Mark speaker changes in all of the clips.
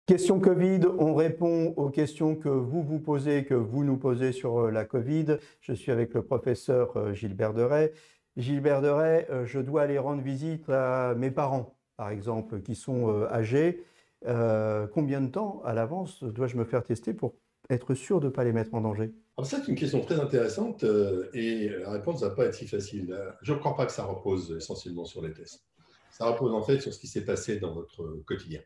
Speaker 1: Question Covid, on répond aux questions que vous vous posez, que vous nous posez sur la Covid. Je suis avec le professeur Gilbert Deray. Gilbert Deray, je dois aller rendre visite à mes parents, par exemple, qui sont âgés. Combien de temps à l'avance dois-je me faire tester pour être sûr de ne pas les mettre en danger?
Speaker 2: Alors, c'est une question très intéressante et la réponse ne va pas être si facile. Je ne crois pas que ça repose essentiellement sur les tests. Ça repose en fait sur ce qui s'est passé dans votre quotidien.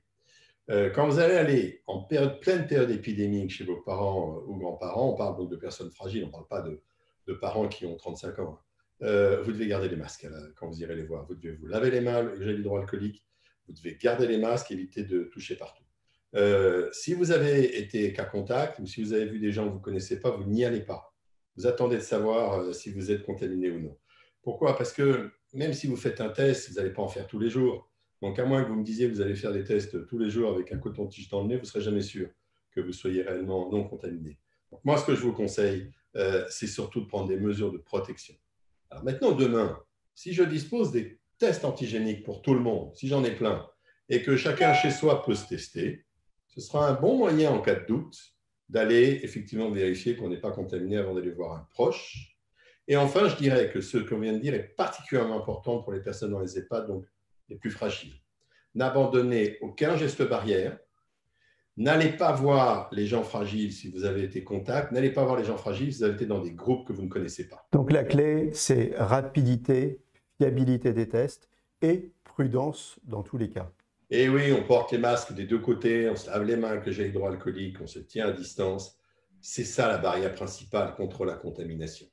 Speaker 2: Quand vous allez aller en pleine période épidémique chez vos parents ou grands-parents, on parle donc de personnes fragiles, on ne parle pas de parents qui ont 35 ans. Vous devez garder les masques quand vous irez les voir. Vous devez vous laver les mains, le gel hydroalcoolique. Vous devez garder les masques, éviter de toucher partout. Si vous avez été cas contact ou si vous avez vu des gens que vous ne connaissez pas, vous n'y allez pas. Vous attendez de savoir si vous êtes contaminé ou non. Pourquoi? Parce que même si vous faites un test, vous n'allez pas en faire tous les jours. Donc, à moins que vous me disiez que vous allez faire des tests tous les jours avec un coton-tige dans le nez, vous ne serez jamais sûr que vous soyez réellement non contaminé. Donc, moi, ce que je vous conseille, c'est surtout de prendre des mesures de protection. Alors maintenant, demain, si je dispose des tests antigéniques pour tout le monde, si j'en ai plein, et que chacun chez soi peut se tester, ce sera un bon moyen en cas de doute d'aller effectivement vérifier qu'on n'est pas contaminé avant d'aller voir un proche. Et enfin, je dirais que ce qu'on vient de dire est particulièrement important pour les personnes dans les EHPAD, donc les plus fragiles. N'abandonnez aucun geste barrière. N'allez pas voir les gens fragiles si vous avez été contact. N'allez pas voir les gens fragiles si vous avez été dans des groupes que vous ne connaissez pas.
Speaker 1: Donc la clé, c'est rapidité, fiabilité des tests et prudence dans tous les cas.
Speaker 2: Et oui, on porte les masques des deux côtés, on se lave les mains avec le gel hydroalcoolique, on se tient à distance. C'est ça la barrière principale contre la contamination.